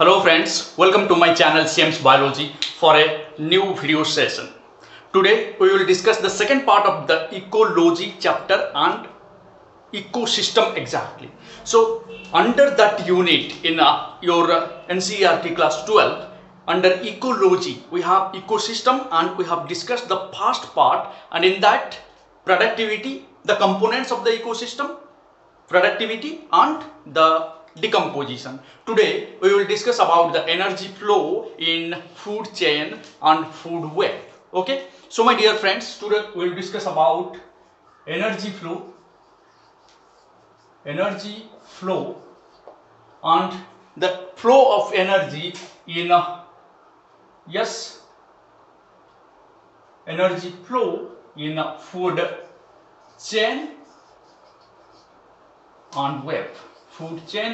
Hello friends, welcome to my channel CM's Biology for a new video session. Today we will discuss the second part of the ecology chapter and ecosystem exactly. So under that unit in your NCERT class 12, under ecology we have ecosystem and we have discussed the past part, and in that productivity, the components of the ecosystem, productivity and the decomposition. Today we will discuss about the energy flow in food chain and food web. Okay, so my dear friends, today we will discuss about energy flow and the flow of energy in energy flow in food chain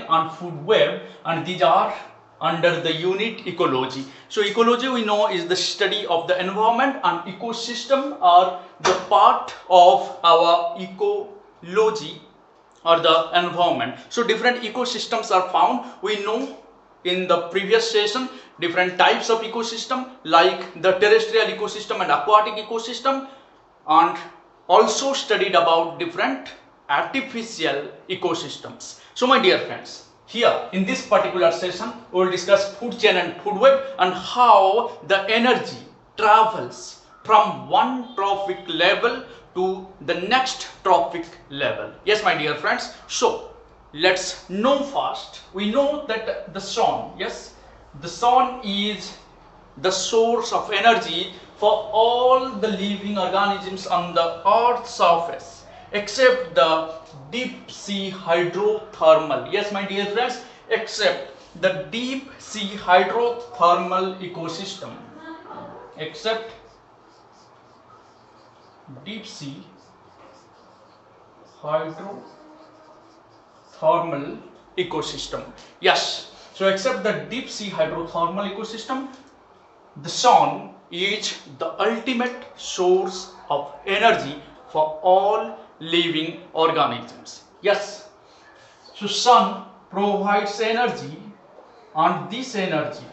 and web, and these are under the unit ecology. So ecology we know is the study of the environment, and ecosystem are the part of our ecology or the environment. So different ecosystems are found. We know in the previous session different types of ecosystem like the terrestrial ecosystem and aquatic ecosystem, and also studied about different artificial ecosystems. So my dear friends, here in this particular session we will discuss food chain and food web and how the energy travels from one trophic level to the next trophic level. Yes my dear friends, so let's know first. We know that the sun, the sun is the source of energy for all the living organisms on the earth's surface except the deep sea hydrothermal. Yes my dear friends, except the deep sea hydrothermal ecosystem, except deep sea hydrothermal ecosystem. Yes, so except the deep sea hydrothermal ecosystem, the sun is the ultimate source of energy for all living organisms. Yes, so sun provides energy, and this energy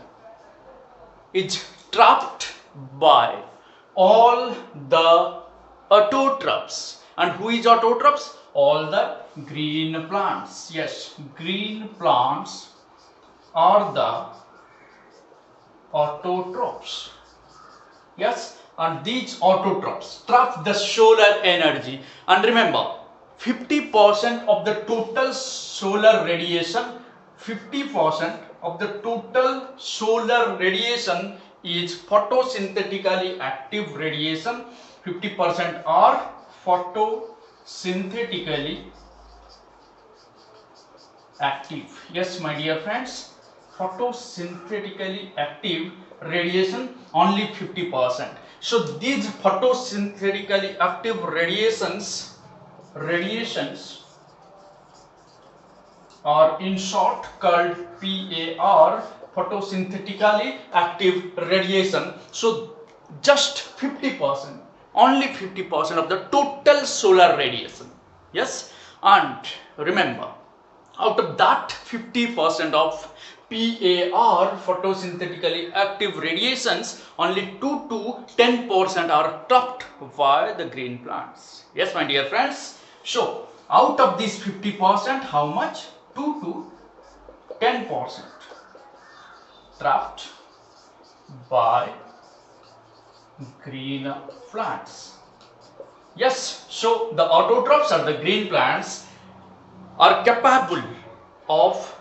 is trapped by all the autotrophs. And who is autotrophs? All the green plants. Yes, green plants are the autotrophs. Yes, and these autotrophs trap the solar energy. And remember, 50% of the total solar radiation, 50% of the total solar radiation is photosynthetically active radiation. 50% are photosynthetically active. Yes my dear friends, photosynthetically active radiation only 50%. So these photosynthetically active radiations are in short called PAR, photosynthetically active radiation. So just 50%, only 50% of the total solar radiation. Yes, and remember, out of that 50% of PAR, photosynthetically active radiations, only 2 to 10% are trapped by the green plants. Yes my dear friends, so out of this 50%, how much? 2 to 10% trapped by green plants. Yes, so the autotrophs or the green plants are capable of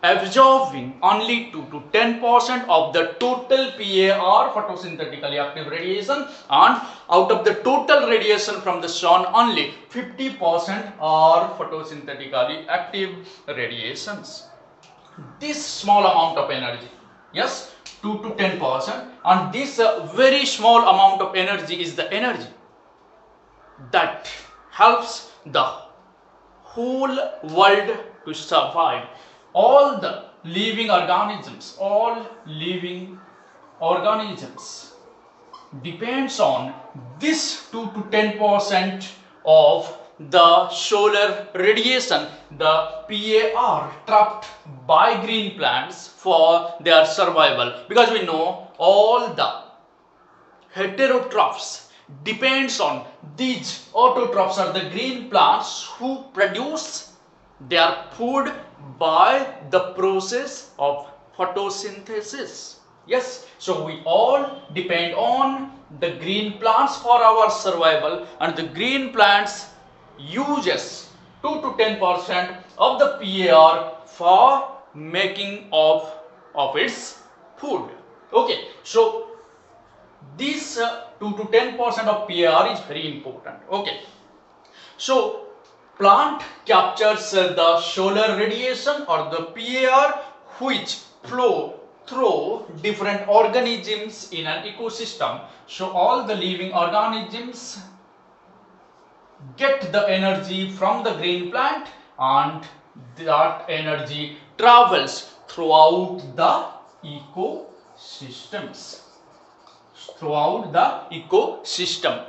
absorbing only 2 to 10% of the total PAR, photosynthetically active radiation, and out of the total radiation from the sun, only 50% are photosynthetically active radiations. This small amount of energy, yes, 2 to 10%, and this very small amount of energy is the energy that helps the whole world to survive. All the living organisms, depends on this 2 to 10% of the solar radiation, the PAR trapped by green plants for their survival, because we know all the heterotrophs depends on these autotrophs are the green plants who produce their food by the process of photosynthesis. Yes, so we all depend on the green plants for our survival, and the green plants uses 2 to 10% of the PAR for making of its food. Okay, so this 2 to 10% of PAR is very important. Okay, so plant captures the solar radiation or the PAR which flow through different organisms in an ecosystem. So all the living organisms get the energy from the green plant, and that energy travels throughout the ecosystems.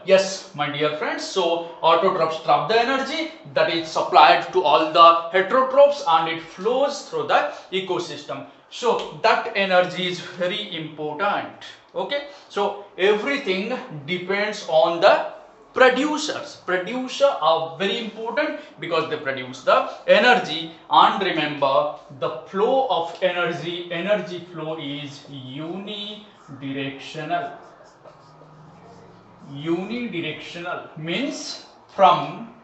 Yes, my dear friends, so autotrophs trap the energy that is supplied to all the heterotrophs and it flows through the ecosystem. So that energy is very important. Okay, so everything depends on the producers. Producers are very important because they produce the energy, and remember the flow of energy flow is unidirectional. Unidirectional means from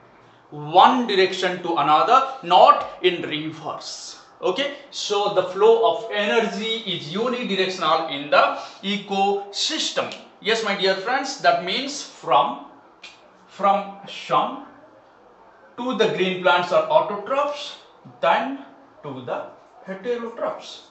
one direction to another, not in reverse. Okay, so the flow of energy is unidirectional in the ecosystem. Yes, my dear friends, that means from sun to the green plants are autotrophs, then to the heterotrophs.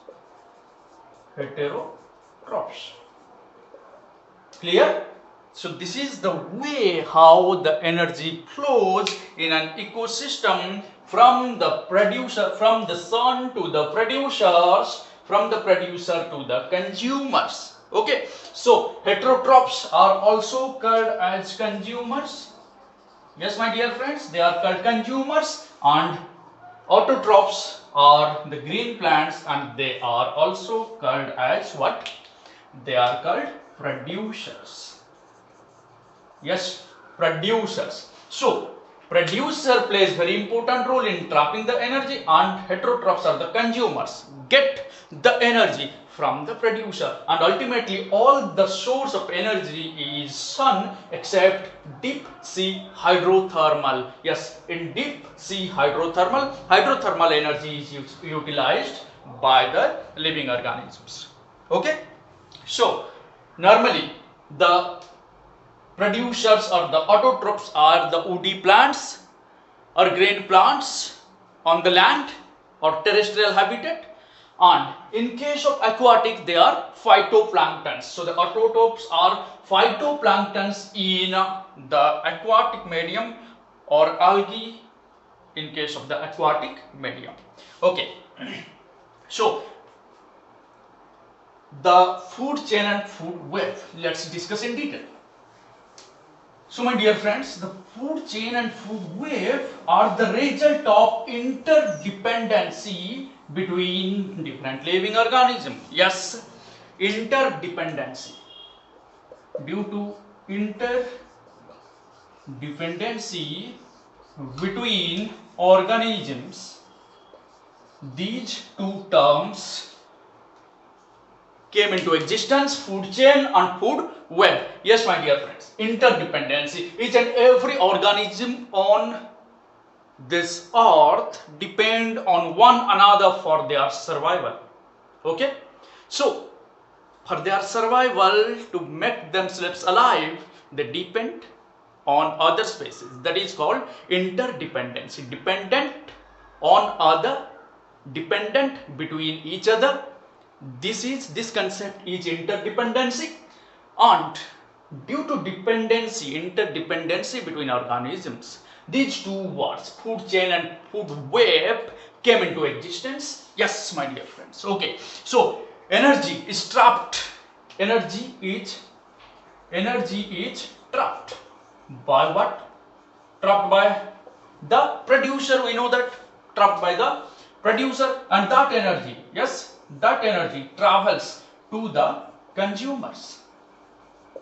Clear? So this is the way how the energy flows in an ecosystem from the producer, from the sun to the producers, from the producer to the consumers. Okay, so heterotrophs are also called as consumers. Yes, my dear friends, they are called consumers, and autotrophs are the green plants, and they are also called as what? They are called producers. Yes, producers. So producer plays very important role in trapping the energy, and heterotrophs are the consumers, get the energy from the producer, and ultimately all the source of energy is sun except deep sea hydrothermal. Yes, in deep sea hydrothermal energy is utilized by the living organisms. Okay, so normally the producers or the autotrophs are the woody plants or green plants on the land or terrestrial habitat, and in case of aquatic they are phytoplanktons. So the autotrophs are phytoplanktons in the aquatic medium or algae in case of the aquatic medium. Okay, so the food chain and food web, let's discuss in detail. So my dear friends, the food chain and food web are the result of interdependency between different living organisms. Yes, interdependency. Due to interdependency between organisms, these two terms came into existence: food chain and food web. Yes, my dear friends, interdependency. Each and every organism on this earth depend on one another for their survival. Okay, so for their survival, to make themselves alive, they depend on other species. That is called interdependency. Dependent on other, dependent between each other. This concept is interdependency, and due to interdependency between organisms, these two words, food chain and food web, came into existence. Yes, my dear friends. Okay, so energy is trapped. Energy is trapped by what? Trapped by the producer, we know that, trapped by the producer, and that energy, yes, that energy travels to the consumers.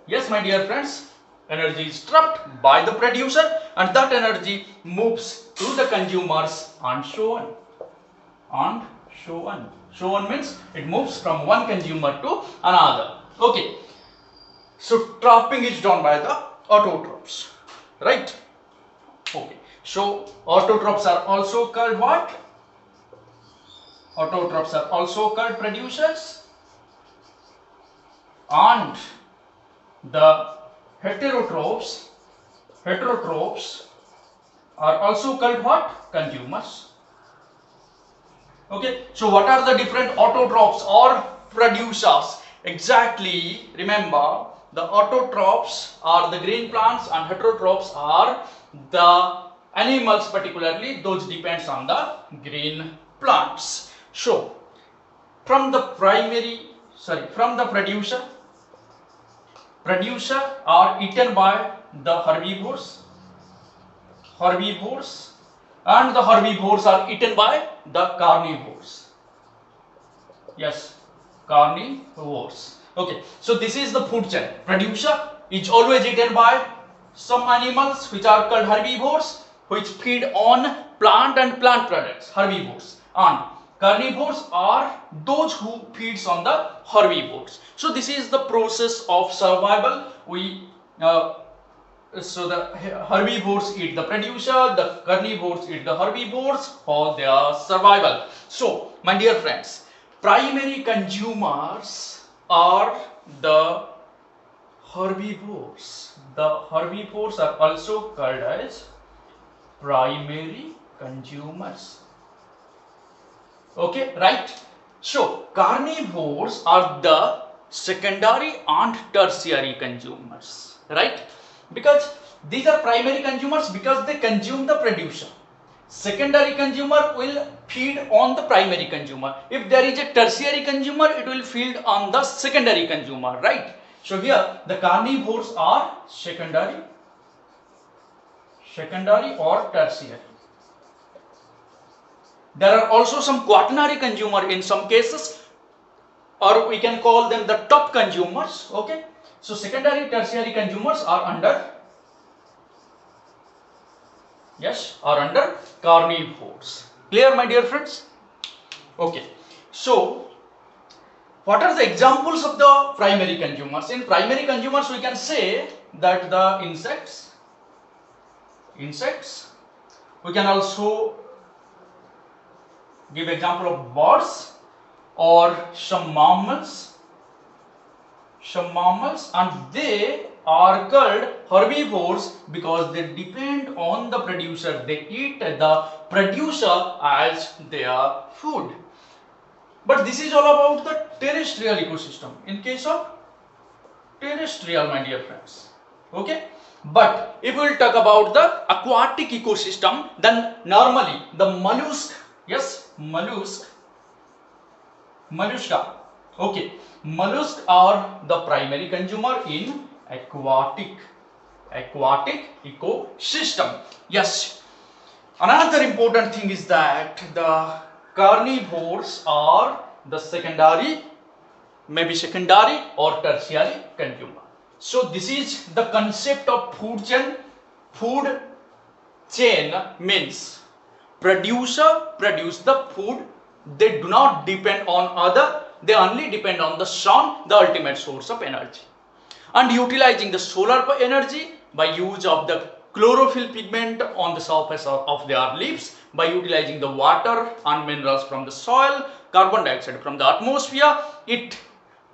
Yes, my dear friends, energy is trapped by the producer and that energy moves to the consumers and so on. And so on. So on means it moves from one consumer to another. Okay. So trapping is done by the autotrophs. Right? Okay. So autotrophs are also called what? Autotrophs are also called producers, and the heterotrophs are also called what? Consumers. Okay, so what are the different autotrophs or producers? Exactly, remember, the autotrophs are the green plants and heterotrophs are the animals, particularly those depends on the green plants. So from the producer are eaten by the herbivores, and the herbivores are eaten by the carnivores. Yes, carnivores. Okay, so this is the food chain. Producer is always eaten by some animals which are called herbivores, which feed on plant and plant products, herbivores, and carnivores are those who feeds on the herbivores. So this is the process of survival. So the herbivores eat the producer, the carnivores eat the herbivores for their survival. So my dear friends, primary consumers are the herbivores. The herbivores are also called as primary consumers. Okay, right? So carnivores are the secondary and tertiary consumers, right? Because these are primary consumers because they consume the producer. Secondary consumer will feed on the primary consumer. If there is a tertiary consumer, it will feed on the secondary consumer, right? So here the carnivores are secondary or tertiary. There are also some quaternary consumer in some cases, or we can call them the top consumers. Okay, so secondary, tertiary consumers are under carnivores. Clear, my dear friends? Okay, so what are the examples of the primary consumers? In primary consumers, we can say that the insects. We can also give example of birds or some mammals, and they are called herbivores because they depend on the producer. They eat the producer as their food. But this is all about the terrestrial ecosystem. In case of terrestrial, my dear friends. Okay. But if we will talk about the aquatic ecosystem, then normally the mollusca. Okay, mollusks are the primary consumer in aquatic ecosystem. Yes. Another important thing is that the carnivores are the secondary or tertiary consumer. So this is the concept of food chain. Food chain means producer produce the food. They do not depend on other. They only depend on the sun, the ultimate source of energy, and utilizing the solar energy by use of the chlorophyll pigment on the surface of their leaves, by utilizing the water and minerals from the soil, carbon dioxide from the atmosphere. It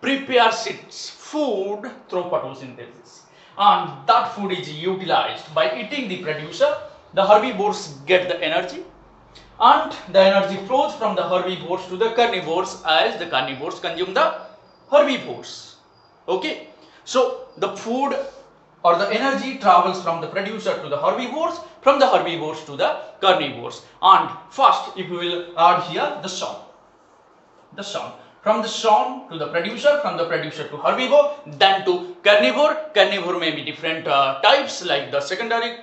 prepares its food through photosynthesis, and that food is utilized by eating the producer. The herbivores get the energy, and the energy flows from the herbivores to the carnivores as the carnivores consume the herbivores. Okay, so the food or the energy travels from the producer to the herbivores, from the herbivores to the carnivores. And first, if we will add here the sun, from the sun to the producer, from the producer to herbivore, then to carnivore. Carnivore may be different types, like the secondary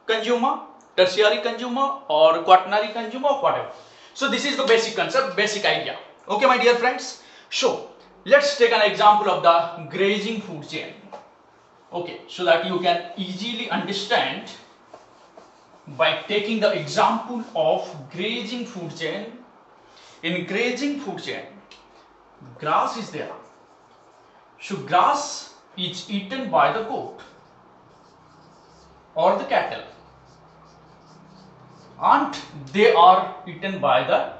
consumer, tertiary consumer or quaternary consumer or whatever. So this is the basic concept, basic idea. Okay, my dear friends. So let's take an example of the grazing food chain. Okay, so that you can easily understand by taking the example of grazing food chain. In grazing food chain, grass is there. So grass is eaten by the goat or the cattle, and they are eaten by the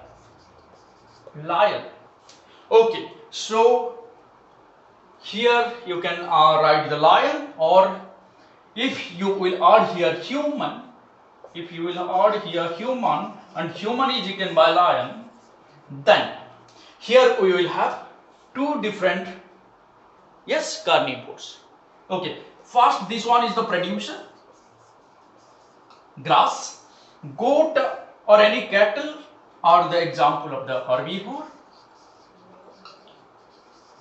lion. Okay, so here you can write the lion, or if you will add here human, and human is eaten by lion, then here we will have two different, yes, carnivores. Okay, first this one is the producer, grass. Goat or any cattle are the example of the herbivore,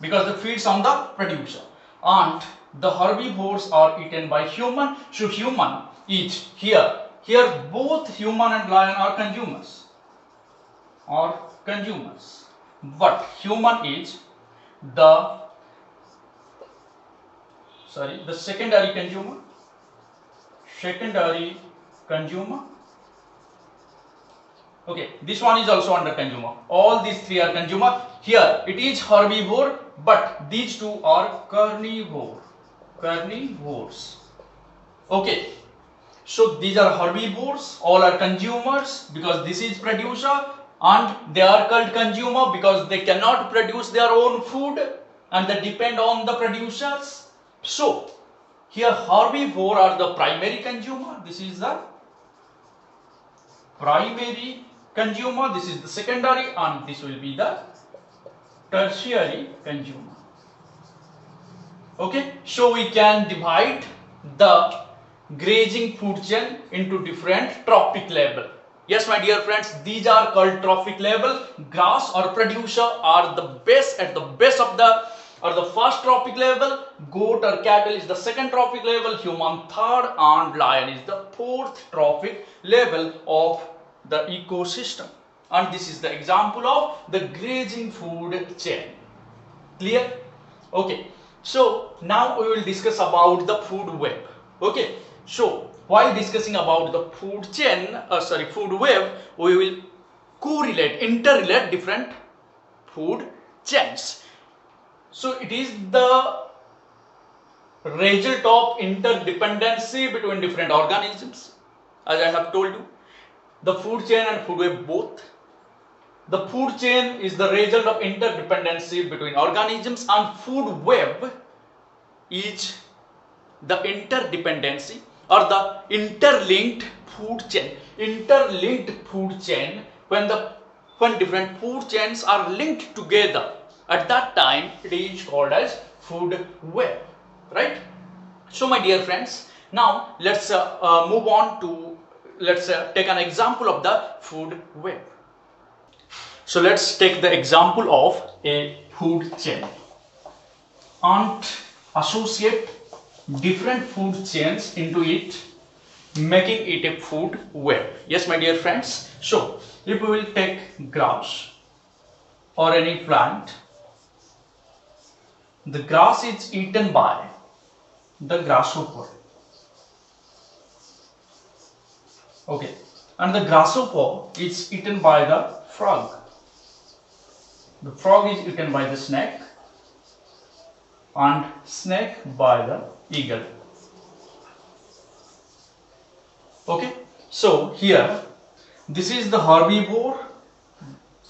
because it feeds on the producer, and the herbivores are eaten by human. So human is here both human and lion are consumers, but human is the secondary consumer. Okay, this one is also under consumer. All these three are consumer. Here it is herbivore, but these two are carnivores. Okay, so these are herbivores, all are consumers because this is producer, and they are called consumer because they cannot produce their own food and they depend on the producers. So here herbivore are the primary consumer. This is the primary consumer, this is the secondary, and this will be the tertiary consumer. Okay, so we can divide the grazing food chain into different trophic level. Yes, my dear friends, these are called trophic level. Grass or producer are the best, at the base of the or the first trophic level. Goat or cattle is the second trophic level, human third, and lion is the fourth trophic level of the ecosystem. And this is the example of the grazing food chain. Clear? Okay, so now we will discuss about the food web. Okay, so while discussing about the food web, we will interrelate different food chains. So it is the result of interdependency between different organisms. As I have told you, the food chain and food web both. The food chain is the result of interdependency between organisms, and food web is the interdependency or the interlinked food chain. Interlinked food chain, when different food chains are linked together, at that time it is called as food web, right? So my dear friends, now let's move on to take an example of the food web. So let's take the example of a food chain and associate different food chains into it, making it a food web. Yes, my dear friends. So if we will take grass or any plant, the grass is eaten by the grasshopper. Okay, and the grasshopper is eaten by the frog. The frog is eaten by the snake, and snake by the eagle. Okay, so here this is the herbivore.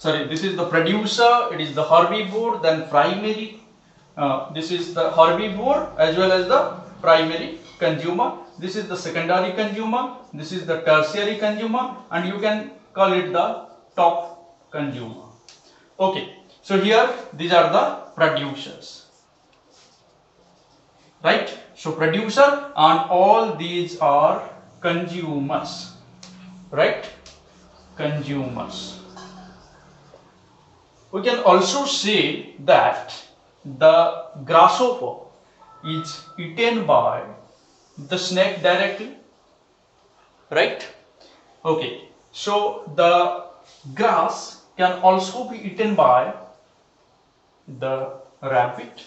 This is the producer. It is the herbivore. Then primary. This is the herbivore as well as the primary consumer. This is the secondary consumer. This is the tertiary consumer, and you can call it the top consumer. Okay, so here these are the producers, right? So producer and all these are consumers, right? Consumers. We can also say that the grasshopper is eaten by the snake directly, right? Okay, so the grass can also be eaten by the rabbit,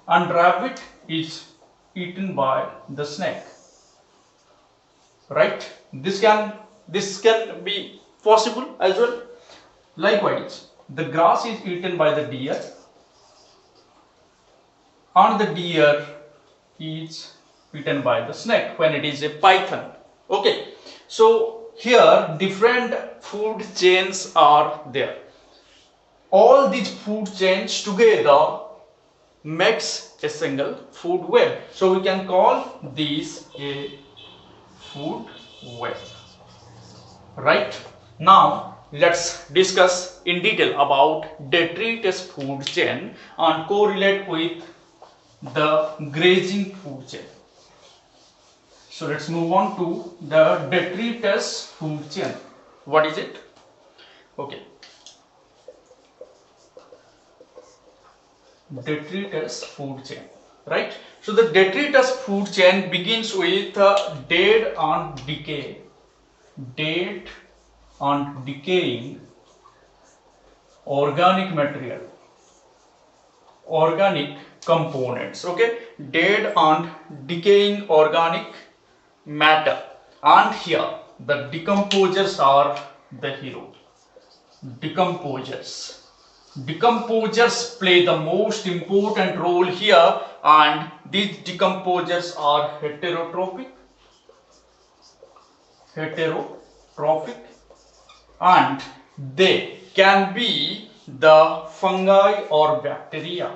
and rabbit is eaten by the snake, right? This can be possible as well. Likewise, the grass is eaten by the deer, and the deer is eaten by the snake when it is a python. Okay, so here different food chains are there. All these food chains together makes a single food web. So we can call this a food web. Right? Now let's discuss in detail about detritus food chain and correlate with the grazing food chain. So let's move on to the detritus food chain. What is it? Okay. Detritus food chain, right? So the detritus food chain begins with dead and decaying organic material, organic components. Okay, dead and decaying organic matter, and here the decomposers are the hero. Decomposers play the most important role here, and these decomposers are heterotrophic, and they can be the fungi or bacteria.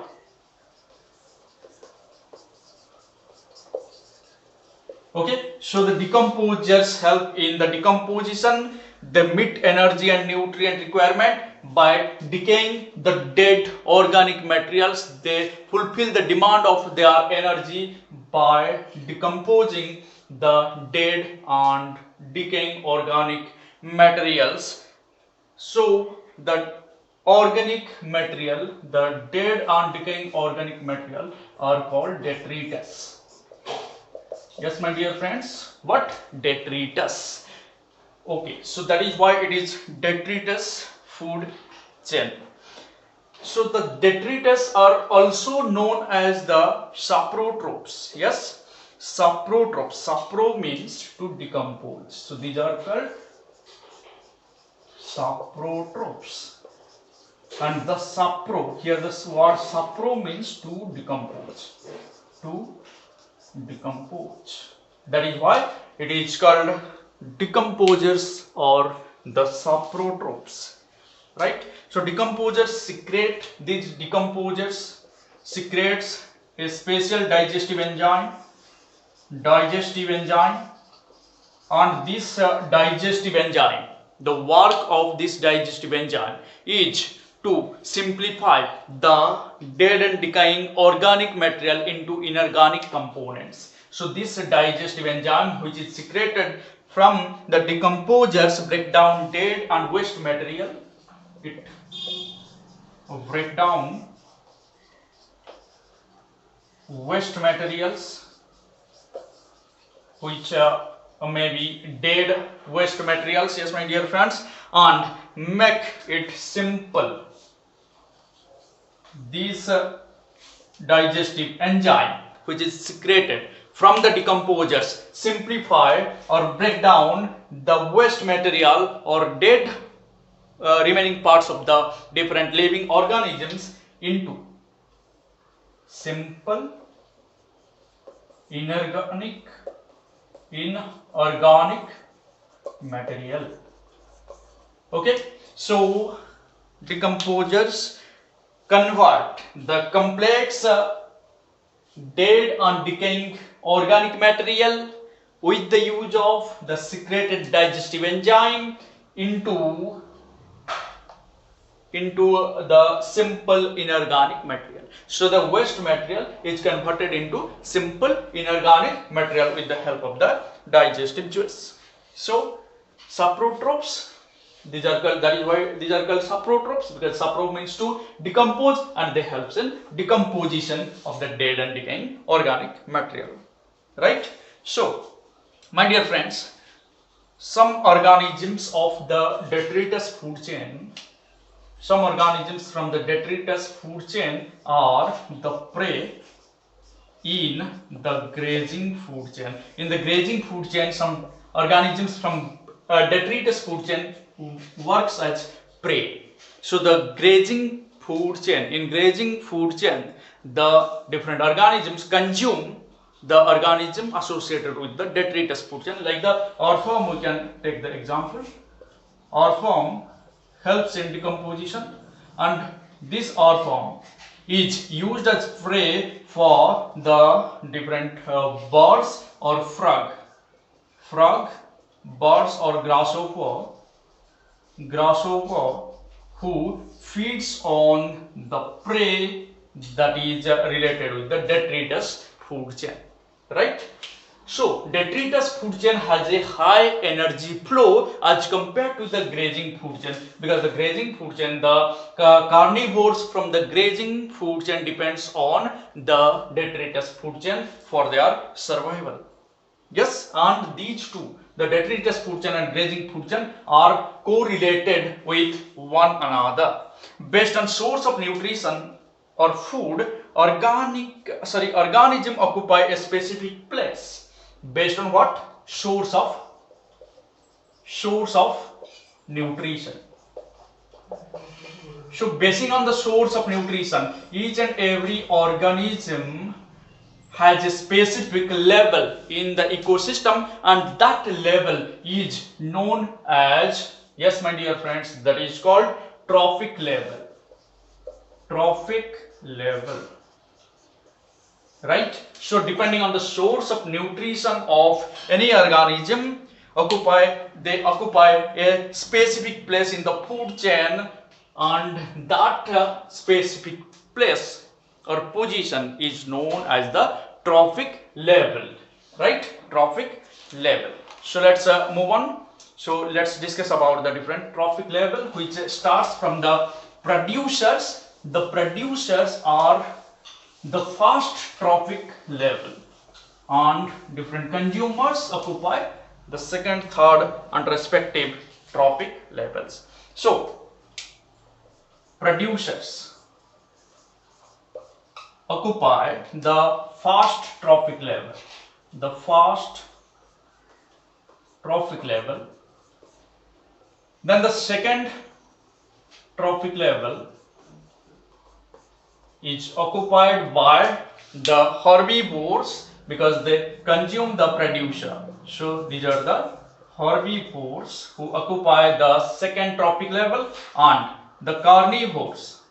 Okay, so the decomposers help in the decomposition. They meet energy and nutrient requirement by decaying the dead organic materials. They fulfill the demand of their energy by decomposing the dead and decaying organic materials. So the organic material, the dead and decaying organic material are called detritus. Yes, my dear friends, what? Detritus. Okay, so that is why it is detritus food chain. So the detritus are also known as the saprotropes. Yes, saprotropes. Sapro means to decompose. So these are called saprotropes. And the sapro, here the word sapro means to decompose. To decompose. That is why it is called decomposers or the saprotropes, right? So decomposers secrete, these decomposers secretes a special digestive enzyme, and this digestive enzyme, the work of this digestive enzyme is to simplify the dead and decaying organic material into inorganic components. So this digestive enzyme, which is secreted from the decomposers, break down dead and waste material. It break down waste materials, which may be dead waste materials. Yes, my dear friends, and make it simple. This digestive enzyme, which is secreted from the decomposers, simplify or break down the waste material or dead remaining parts of the different living organisms into simple inorganic material. Okay, so decomposers convert the complex dead and decaying organic material with the use of the secreted digestive enzyme into the simple inorganic material. So the waste material is converted into simple inorganic material with the help of the digestive juice. So saprotropes, these are called, that is why these are called saprotropes, because sapro means to decompose, and they helps in decomposition of the dead and decaying organic material, right? So My dear friends, some organisms of the detritus food chain, some organisms from the detritus food chain are the prey in the grazing food chain. In the grazing food chain, some organisms from detritus food chain works as prey. So the grazing food chain, in grazing food chain, the different organisms consume the organism associated with the detritus food chain. Like the earthworm, we can take the example. Earthworm helps in decomposition, and this earthworm is used as prey for the different birds or frog, birds or grasshopper who feeds on the prey that is related with the detritus food chain, right? So detritus food chain has a high energy flow as compared to the grazing food chain, because the grazing food chain, the carnivores from the grazing food chain depends on the detritus food chain for their survival. Yes, and these two, the detritus food chain and grazing food chain, are correlated with one another. Based on source of nutrition or food, organism occupy a specific place. Based on what? Source of nutrition. So basing on the source of nutrition, each and every organism has a specific level in the ecosystem, and that level is known as, yes my dear friends, that is called trophic level. Right? So depending on the source of nutrition of any organism, they occupy a specific place in the food chain, and that specific place or position is known as the trophic level, right? Trophic level. So let's move on. So let's discuss about the different trophic level, which starts from the producers. The producers are the first trophic level, and different consumers occupy the second, third and respective trophic levels. So producers occupy the first trophic level, then the second trophic level is occupied by the herbivores, because they consume the producer. So these are the herbivores who occupy the second trophic level, and the carnivores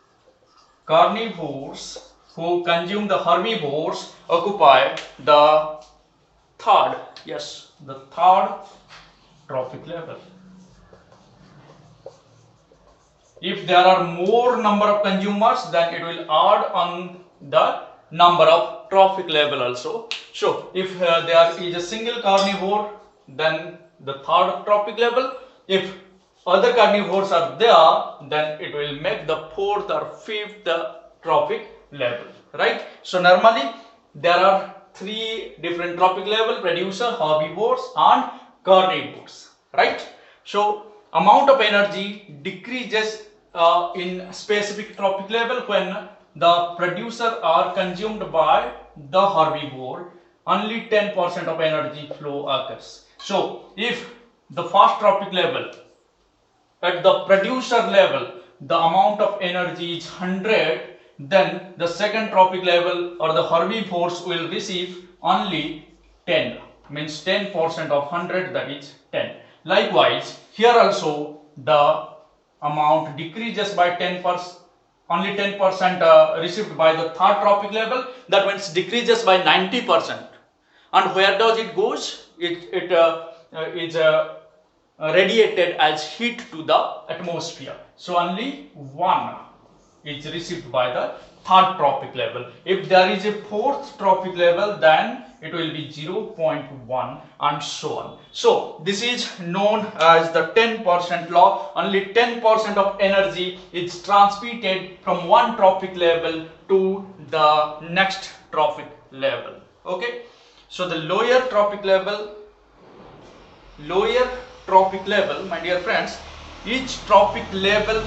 who consume the herbivores occupy the third trophic level. If there are more number of consumers, then it will add on the number of trophic level also. So if there is a single carnivore, then the third trophic level. If other carnivores are there, then it will make the fourth or fifth trophic level, right? So normally there are three different trophic level: producer, herbivores and carnivores, right? So amount of energy decreases in specific trophic level when the producer are consumed by the herbivore. Only 10% of energy flow occurs. So if the first trophic level, at the producer level, the amount of energy is 100, then the second trophic level or the herbivores will receive only 10, means 10% of 100, that is 10. Likewise, here also the amount decreases by 10%, only 10% received by the third trophic level, that means decreases by 90%. And where does it goes? It is radiated as heat to the atmosphere. So only 1 is received by the third trophic level. If there is a fourth trophic level, then it will be 0.1 and so on. So this is known as the 10% law. Only 10% of energy is transmitted from one trophic level to the next trophic level. Okay. So the lower trophic level lower trophic level, my dear friends, each trophic level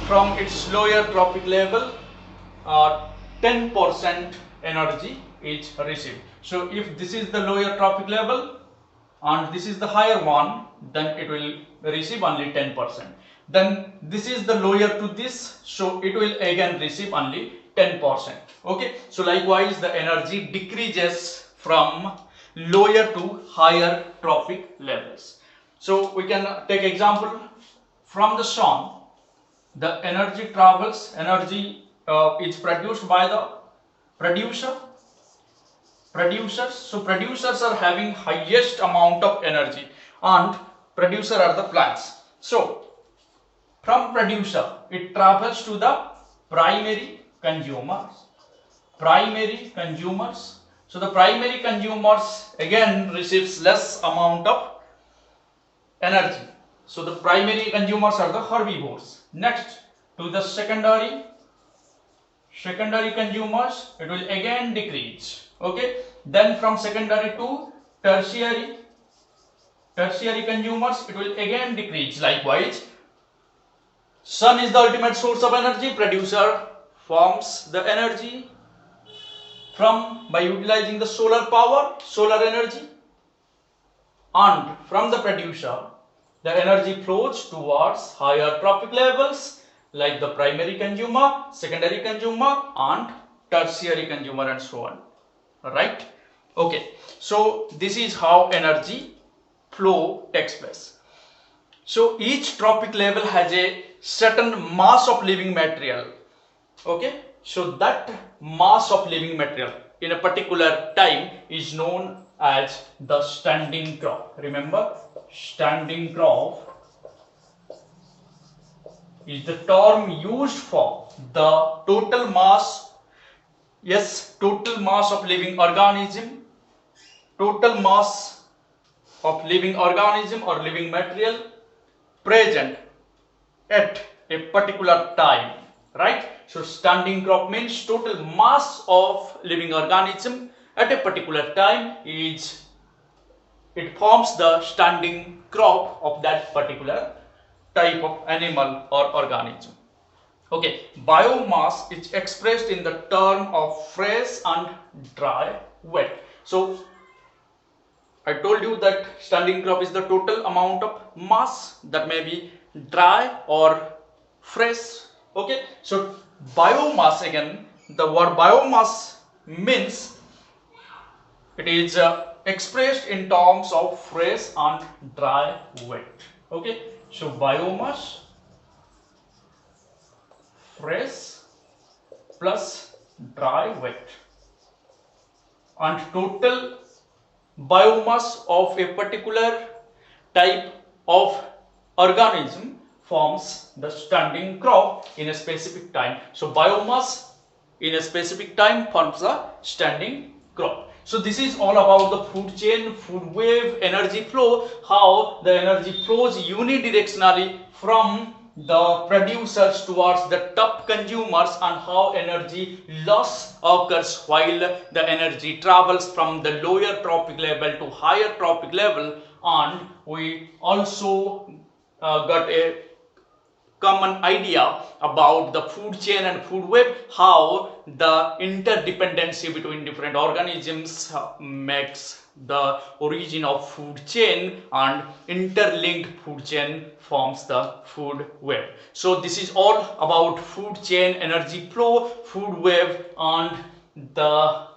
from its lower trophic level, 10% energy is received. So if this is the lower trophic level and this is the higher one, then it will receive only 10%. Then this is the lower to this, so it will again receive only 10%. Okay, so likewise the energy decreases from lower to higher trophic levels. So we can take example from the sun. The energy is produced by the producers. So producers are having highest amount of energy, and producer are the plants. So from producer it travels to the primary consumers. So the primary consumers again receives less amount of energy. So the primary consumers are the herbivores. Next to the secondary consumers, it will again decrease. Okay, then from secondary to tertiary consumers, it will again decrease. Likewise, sun is the ultimate source of energy. Producer forms the energy by utilizing the solar power, solar energy, and from the producer the energy flows towards higher trophic levels like the primary consumer, secondary consumer, and tertiary consumer, and so on. Right? Okay, so this is how energy flow takes place. So each trophic level has a certain mass of living material. Okay, so that mass of living material in a particular time is known as the standing crop. Remember, standing crop is the term used for the total mass of living organism, or living material present at a particular time, right? So standing crop means total mass of living organism at a particular time it forms the standing crop of that particular type of animal or organism. Okay, biomass is expressed in the term of fresh and dry wet. So I told you that standing crop is the total amount of mass that may be dry or fresh. Okay, so biomass, again the word biomass means it is expressed in terms of fresh and dry wet. Okay, so biomass, fresh plus dry wet, and total biomass of a particular type of organism forms the standing crop in a specific time. So biomass in a specific time forms the standing crop. So this is all about the food chain, food wave, energy flow, how the energy flows unidirectionally from the producers towards the top consumers, and how energy loss occurs while the energy travels from the lower trophic level to higher trophic level. And we also got a common idea about the food chain and food web, how the interdependency between different organisms makes the origin of food chain, and interlinked food chain forms the food web. So this is all about food chain, energy flow, food web, and the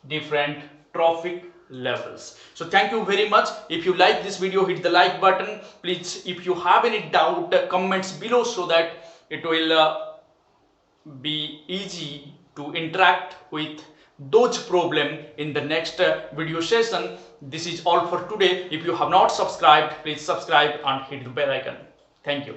different trophic levels. So thank you very much. If you like this video, hit the like button. Please, if you have any doubt, comments below, so that it will be easy to interact with those problem in the next video session. This is all for today. If you have not subscribed, please subscribe and hit the bell icon. Thank you.